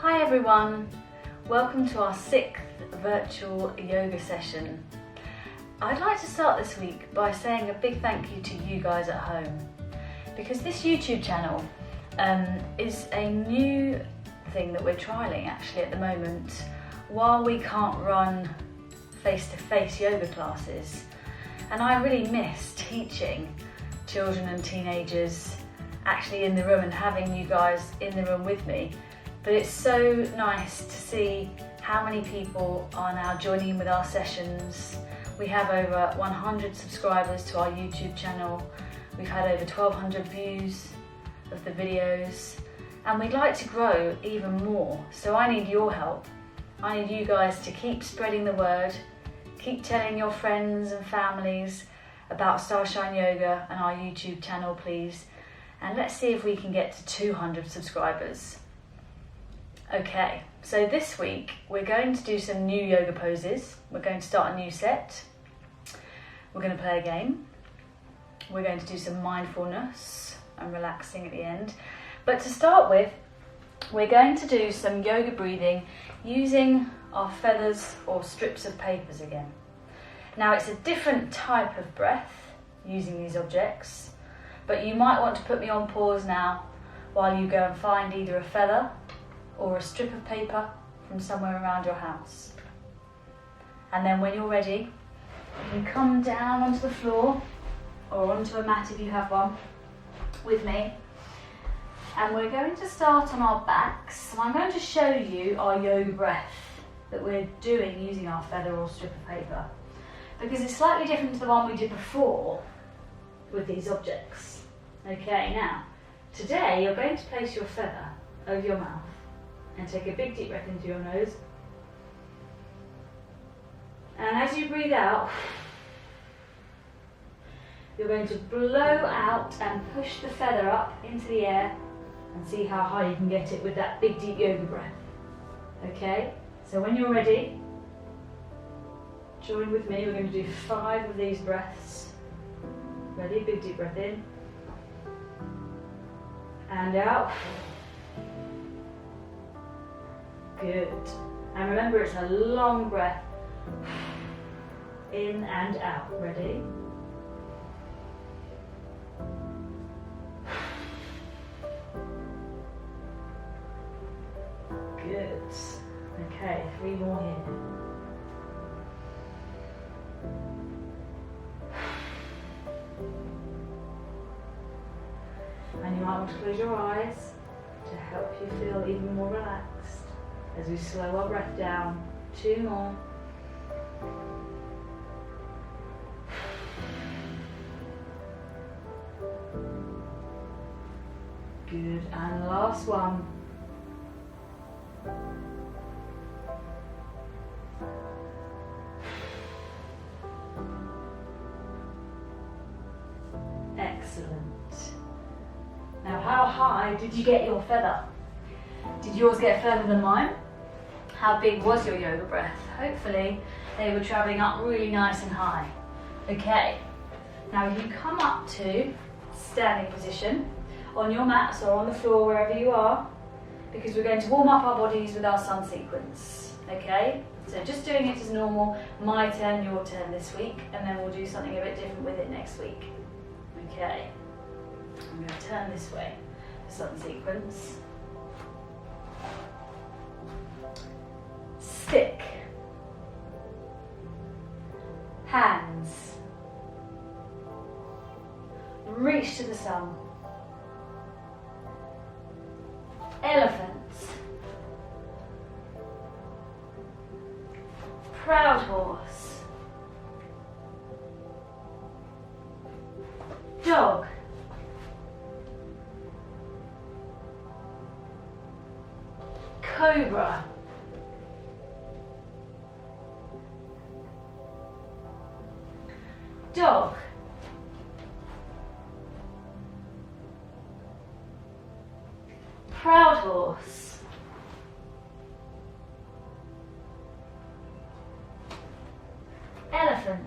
Hi everyone, welcome to our 6th virtual yoga session. I'd like to start this week by saying a big thank you to you guys at home, because this YouTube channel is a new thing that we're trialling actually at the moment. While we can't run face-to-face yoga classes, and I really miss teaching children and teenagers actually in the room and having you guys in the room with me. But it's so nice to see how many people are now joining in with our sessions. We have over 100 subscribers to our YouTube channel. We've had over 1,200 views of the videos, and we'd like to grow even more. So I need your help. I need you guys to keep spreading the word, keep telling your friends and families about Starshine Yoga and our YouTube channel, please. And let's see if we can get to 200 subscribers. Okay, so this week we're going to do some new yoga poses. We're going to start a new set. We're going to play a game. We're going to do some mindfulness and relaxing at the end. But to start with, we're going to do some yoga breathing using our feathers or strips of papers again. Now it's a different type of breath using these objects, but you might want to put me on pause now while you go and find either a feather or a strip of paper from somewhere around your house. And then when you're ready, you can come down onto the floor or onto a mat if you have one with me. And we're going to start on our backs, and I'm going to show you our yoga breath that we're doing using our feather or strip of paper, because it's slightly different to the one we did before with these objects. Okay, now, today you're going to place your feather over your mouth and take a big deep breath into your nose. And as you breathe out, you're going to blow out and push the feather up into the air and see how high you can get it with that big deep yoga breath. Okay, so when you're ready, join with me. We're going to do 5 of these breaths. Ready? Big deep breath in and out. Good. And remember, it's a long breath. In and out. Ready? Good. Okay, 3 more here. And you might want to close your eyes to help you feel even more relaxed as we slow our breath down. 2 more. Good, and last one. Excellent. Now, how high did you get your feather? Did yours get further than mine? How big was your yoga breath? Hopefully they were traveling up really nice and high. Okay, now you come up to standing position on your mats or on the floor, wherever you are, because we're going to warm up our bodies with our sun sequence. Okay, so just doing it as normal, my turn, your turn this week, and then we'll do something a bit different with it next week. Okay, I'm going to turn this way, the sun sequence. Stick, hands, reach to the sun, elephant, proud horse, dog, cobra, dog, proud horse, elephant,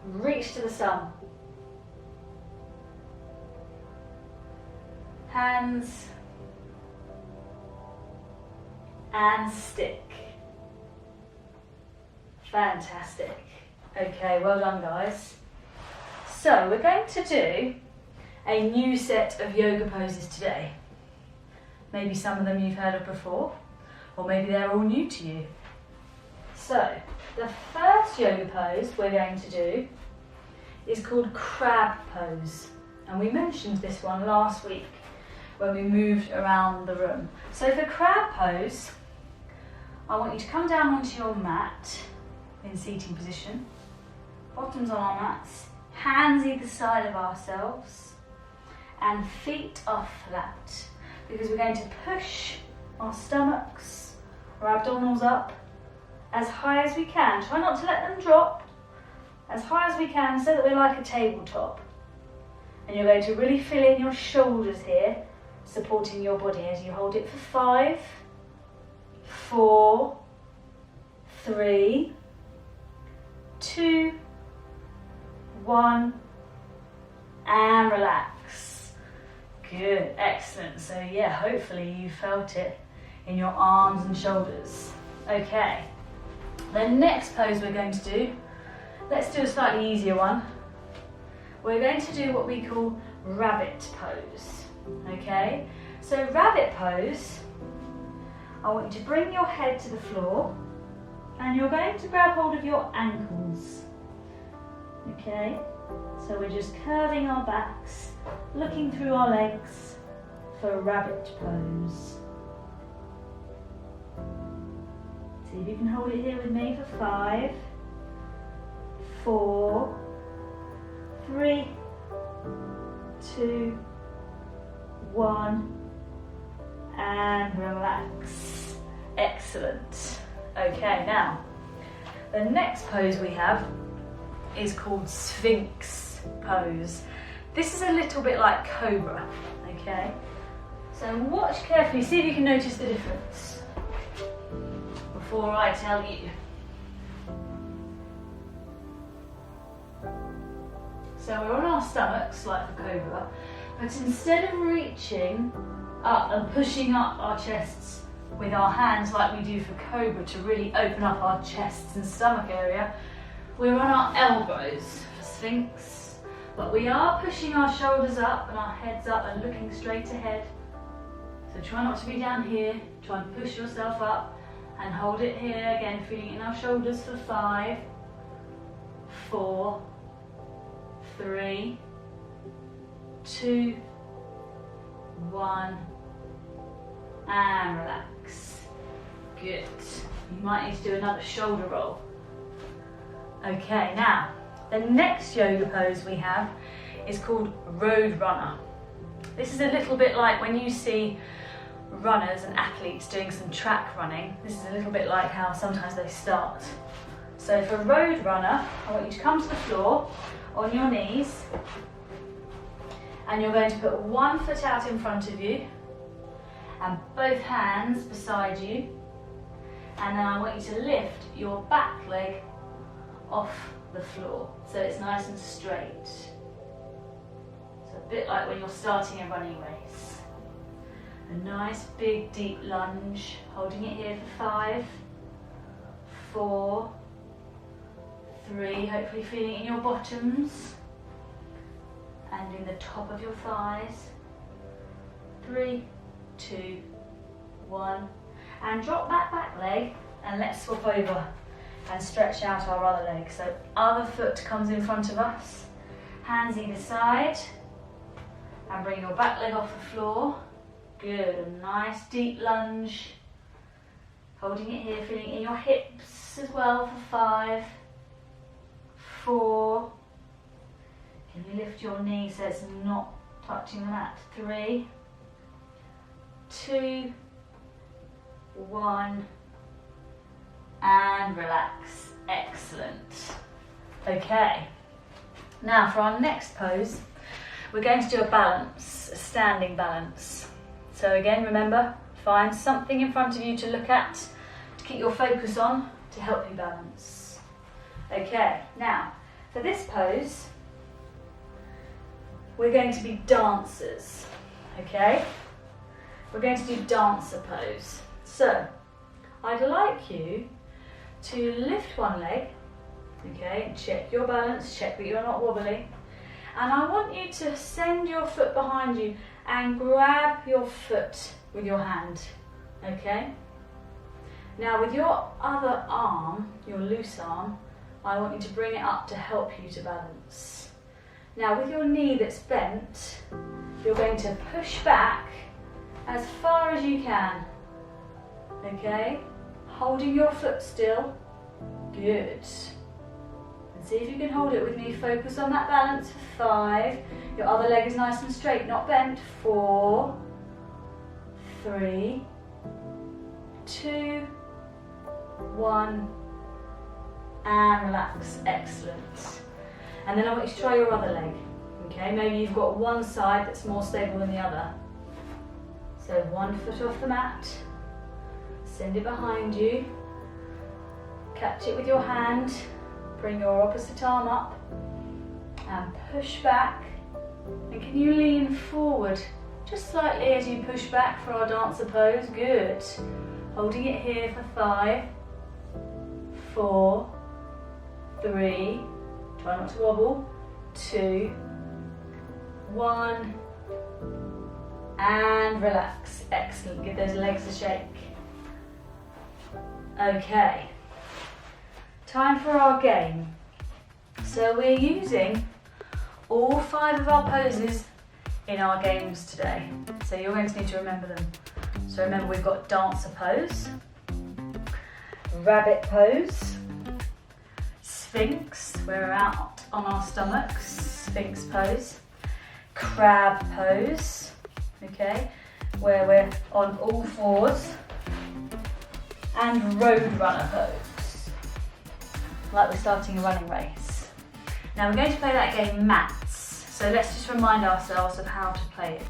reach to the sun, hands, and stick. Fantastic. Okay, well done guys. So we're going to do a new set of yoga poses today. Maybe some of them you've heard of before, or maybe they're all new to you. So the first yoga pose we're going to do is called crab pose. And we mentioned this one last week when we moved around the room. So for crab pose, I want you to come down onto your mat in seating position, bottoms on our mats, hands either side of ourselves, and feet are flat, because we're going to push our stomachs, our abdominals up as high as we can. Try not to let them drop, as high as we can, so that we're like a tabletop. And you're going to really fill in your shoulders here, supporting your body as you hold it for 5, 4, 3, 2, 1, and relax. Good, excellent. So yeah, hopefully you felt it in your arms and shoulders. Okay, the next pose we're going to do, let's do a slightly easier one. We're going to do what we call rabbit pose. Okay, so rabbit pose, I want you to bring your head to the floor and you're going to grab hold of your ankles. Okay, so we're just curving our backs, looking through our legs for a rabbit pose. See if you can hold it here with me for 5, 4, 3, 2, 1, and relax. Excellent. Okay, now the next pose we have is called Sphinx pose. This is a little bit like Cobra, okay? So watch carefully, see if you can notice the difference before I tell you. So we're on our stomachs like the Cobra, but instead of reaching up and pushing up our chests with our hands like we do for Cobra to really open up our chests and stomach area, we're on our elbows for Sphinx, but we are pushing our shoulders up and our heads up and looking straight ahead. So try not to be down here, try and push yourself up and hold it here, again feeling it in our shoulders for 5, 4, 3, 2, 1, and relax. Good. You might need to do another shoulder roll. Okay, now the next yoga pose we have is called Road Runner. This is a little bit like when you see runners and athletes doing some track running. This is a little bit like how sometimes they start. So for Road Runner, I want you to come to the floor on your knees, and you're going to put one foot out in front of you and both hands beside you, and then I want you to lift your back leg off the floor so it's nice and straight. So a bit like when you're starting a running race. A nice big deep lunge, holding it here for 5, 4, 3, hopefully feeling it in your bottoms and in the top of your thighs. 3, 2, 1, and drop that back leg, and let's swap over and stretch out our other leg. So other foot comes in front of us, hands either side, and bring your back leg off the floor. Good, a nice deep lunge, holding it here, feeling it in your hips as well for 5, 4, can you lift your knee so it's not touching the mat? 3, 2, 1, and relax. Excellent. Okay, now for our next pose, we're going to do a balance, a standing balance. So again, remember, find something in front of you to look at, to keep your focus on, to help you balance. Okay, now for this pose, we're going to be dancers. okay? We're going to do dancer pose. So, I'd like you to lift one leg, okay, check your balance, check that you're not wobbly, and I want you to send your foot behind you and grab your foot with your hand, okay? Now with your other arm, your loose arm, I want you to bring it up to help you to balance. Now with your knee that's bent, you're going to push back as far as you can, okay? Holding your foot still, good. And see if you can hold it with me, focus on that balance for 5. Your other leg is nice and straight, not bent. 4, 3, 2, 1, and relax, excellent. And then I want you to try your other leg, okay? Maybe you've got one side that's more stable than the other. So one foot off the mat, send it behind you, catch it with your hand, bring your opposite arm up, and push back. And can you lean forward just slightly as you push back for our dancer pose? Good. Holding it here for 5, 4, 3, try not to wobble, 2, 1, and relax. Excellent. Give those legs a shake. Okay. Time for our game. So we're using all 5 of our poses in our games today. So you're going to need to remember them. So remember, we've got dancer pose, rabbit pose, sphinx, where we're out on our stomachs, sphinx pose, crab pose, okay, where we're on all 4s, and road runner pose, like we're starting a running race. Now we're going to play that game mats, so let's just remind ourselves of how to play it.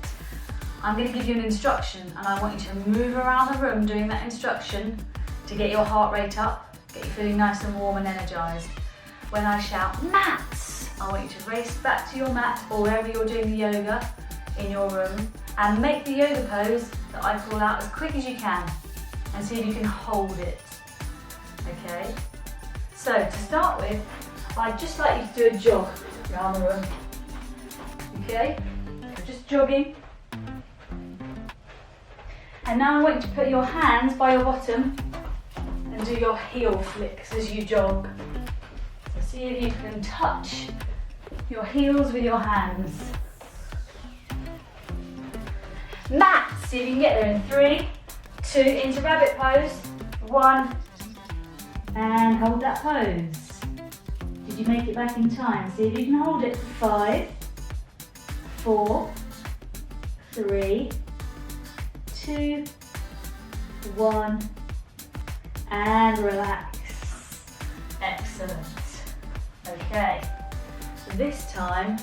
I'm going to give you an instruction and I want you to move around the room doing that instruction to get your heart rate up, get you feeling nice and warm and energised. When I shout mats, I want you to race back to your mat or wherever you're doing the yoga in your room and make the yoga pose that I call out as quick as you can and see if you can hold it, okay? So to start with, I'd just like you to do a jog around the room, okay? So just jogging. And now I want you to put your hands by your bottom and do your heel flicks as you jog. So see if you can touch your heels with your hands. Mats, see if you can get there in 3, 2, into rabbit pose, 1, and hold that pose. Did you make it back in time? See if you can hold it for 5, 4, 3, 2, 1, and relax. Excellent. Okay, so this time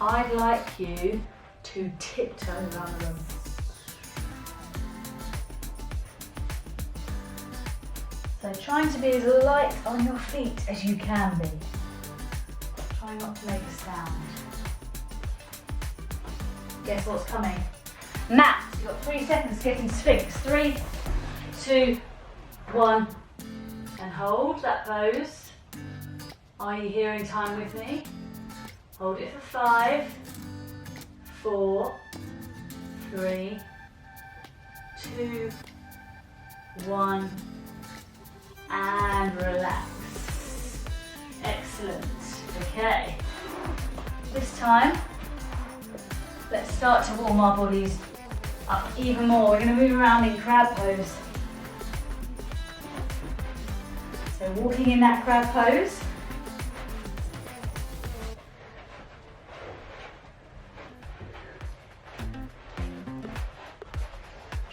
I'd like you to tiptoe around the room. So trying to be as light on your feet as you can be. Try not to make a sound. Guess what's coming? Mat, you've got 3 seconds to get in sphinx. 3, 2, 1, and hold that pose. Are you hearing time with me? Hold it for 5, 4, 3, 2, 1, and relax. Excellent. Okay. This time, let's start to warm our bodies up even more. We're going to move around in crab pose. So walking in that crab pose.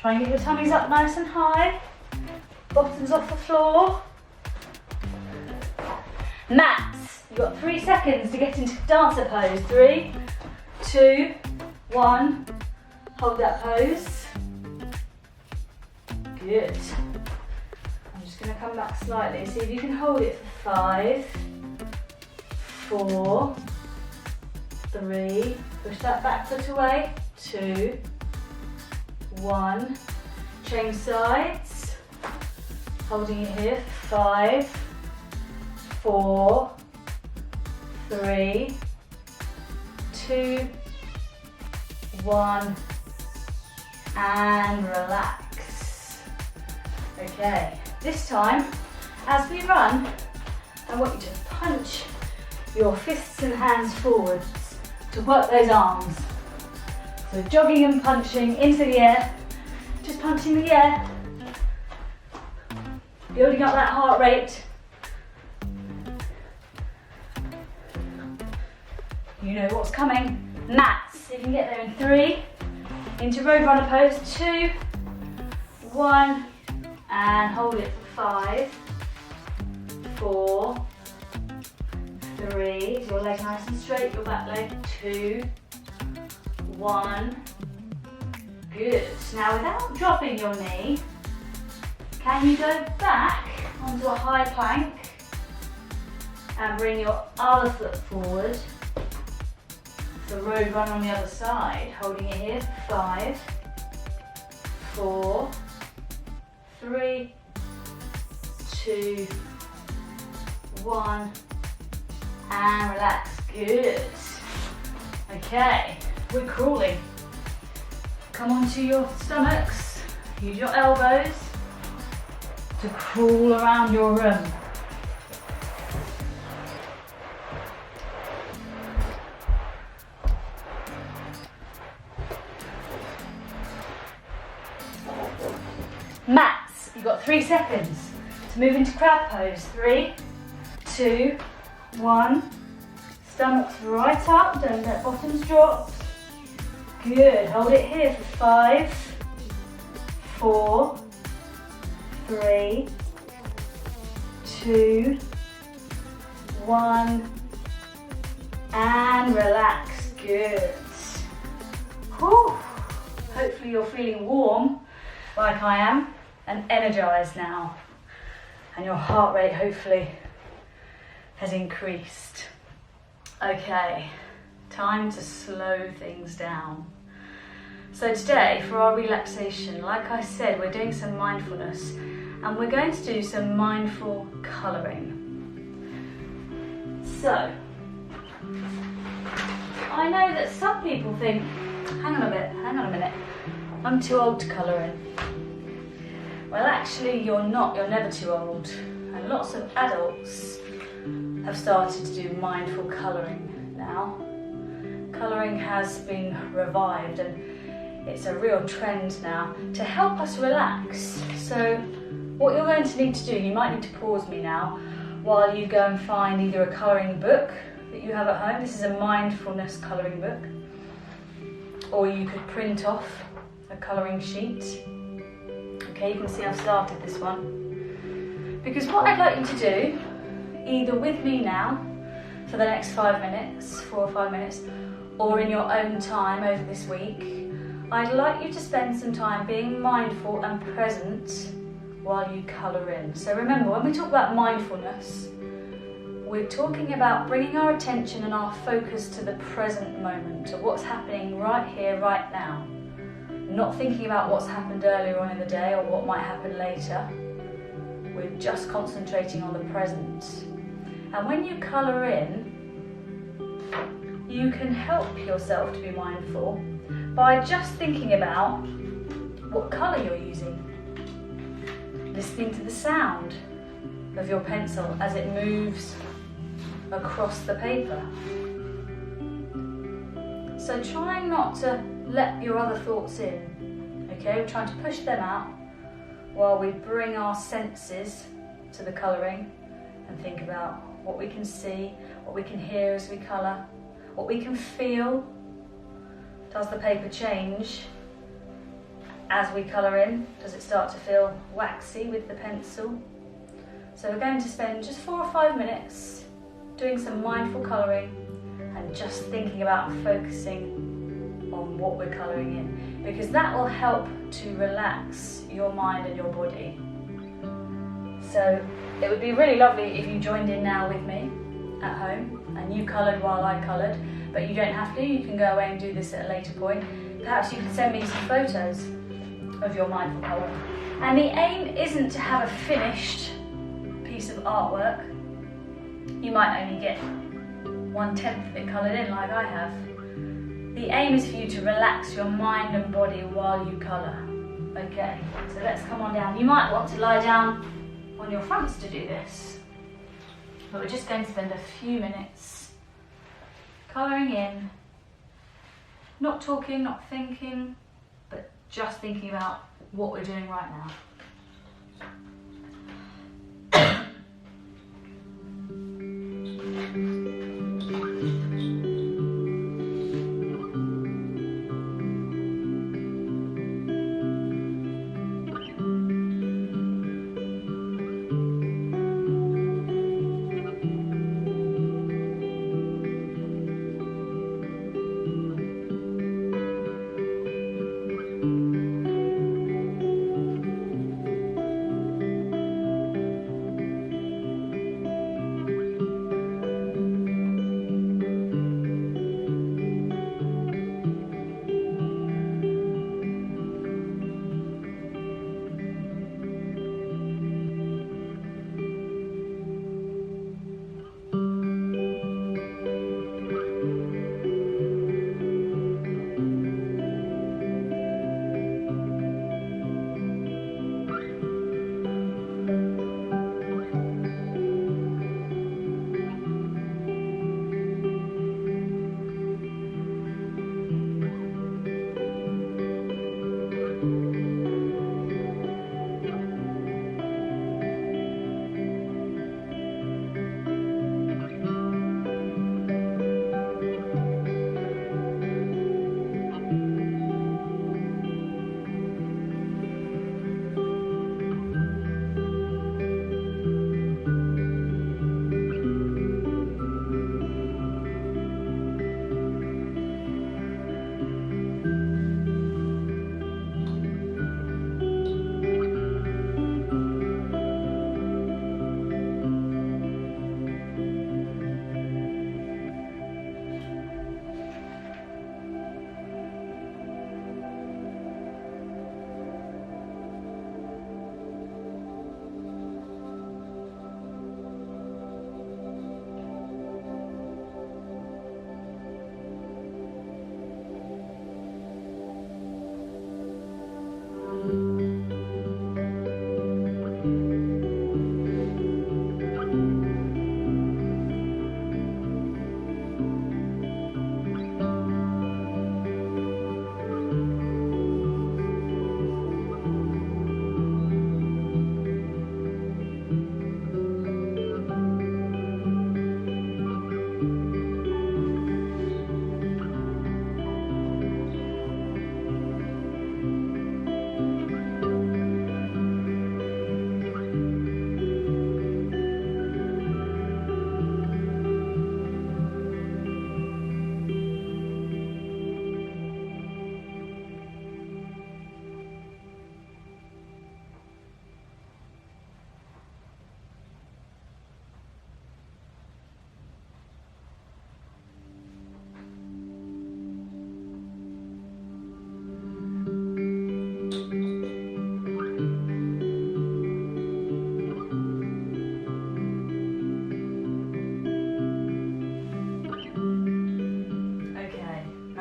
Try and get your tummies up nice and high. Bottoms off the floor. Mats, you've got 3 seconds to get into dancer pose. 3, 2, 1. Hold that pose. Good. I'm just going to come back slightly. See if you can hold it for 5, 4, 3. Push that back foot away. 2, 1. Change sides. Holding it here. 5, 4, 3, 2, 1, and relax. Okay, this time, as we run, I want you to punch your fists and hands forwards to work those arms. So jogging and punching into the air, just punching the air, building up that heart rate. You know what's coming. Mats, you can get there in 3, into road runner pose, 2, 1, and hold it for 5, 4, 3, is your leg nice and straight, your back leg, 2, 1, good. Now without dropping your knee, can you go back onto a high plank and bring your other foot forward? So road run on the other side, holding it here, 5, 4, 3, 2, 1, and relax, good. Okay, we're crawling. Come onto your stomachs, use your elbows to crawl around your room. Mats, you've got 3 seconds to move into crab pose. 3, 2, 1. Stomachs right up, don't let bottoms drop. Good, hold it here for 5, 4, 3, 2, 1, and relax, good. Whew. Hopefully you're feeling warm like I am and energized now, and your heart rate hopefully has increased. Okay, time to slow things down. So today for our relaxation, like I said, we're doing some mindfulness and we're going to do some mindful colouring. So, I know that some people think, hang on a minute, I'm too old to colour in. Well, actually you're not, you're never too old. And lots of adults have started to do mindful colouring now. Colouring has been revived and it's a real trend now to help us relax. So what you're going to need to do, you might need to pause me now while you go and find either a colouring book that you have at home. This is a mindfulness colouring book. Or you could print off a colouring sheet. Okay, you can see I've started this one. Because what I'd like you to do, either with me now for the next 5 minutes, 4 or 5 minutes, or in your own time over this week, I'd like you to spend some time being mindful and present while you colour in. So remember, when we talk about mindfulness, we're talking about bringing our attention and our focus to the present moment, of what's happening right here, right now. Not thinking about what's happened earlier on in the day or what might happen later. We're just concentrating on the present. And when you colour in, you can help yourself to be mindful by just thinking about what colour you're using. Listening to the sound of your pencil as it moves across the paper. So trying not to let your other thoughts in, okay? We're trying to push them out while we bring our senses to the colouring and think about what we can see, what we can hear as we colour, what we can feel. Does the paper change as we colour in? Does it start to feel waxy with the pencil? So we're going to spend just 4 or 5 minutes doing some mindful colouring and just thinking about and focusing on what we're colouring in, because that will help to relax your mind and your body. So it would be really lovely if you joined in now with me at home and you coloured while I coloured, but you don't have to, you can go away and do this at a later point, perhaps you can send me some photos of your mindful colouring. And the aim isn't to have a finished piece of artwork. You might only get 1/10 of it coloured in like I have. The aim is for you to relax your mind and body while you colour. Okay, so let's come on down. You might want to lie down on your fronts to do this. But we're just going to spend a few minutes colouring in. Not talking, not thinking, but just thinking about what we're doing right now.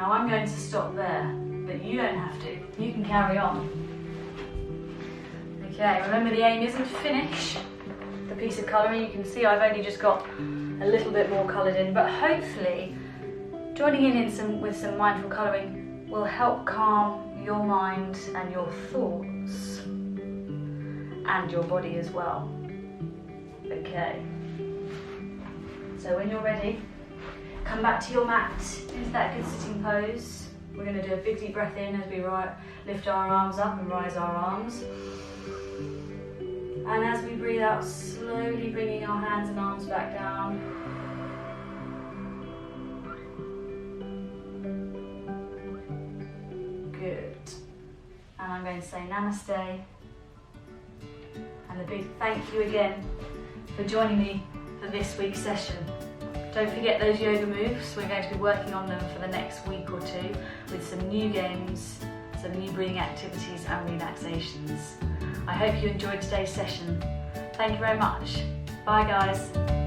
I'm going to stop there, but you don't have to. You can carry on. Okay, remember the aim isn't to finish the piece of colouring. You can see I've only just got a little bit more coloured in, but hopefully joining in with some mindful colouring will help calm your mind and your thoughts and your body as well. Okay, so when you're ready, come back to your mat into that good sitting pose. We're going to do a big deep breath in as we lift our arms up and rise our arms. And as we breathe out, slowly bringing our hands and arms back down. Good. And I'm going to say namaste. And a big thank you again for joining me for this week's session. Don't forget those yoga moves. We're going to be working on them for the next week or two. with some new games, some new breathing activities and relaxations. I hope you enjoyed today's session. Thank you very much. Bye guys.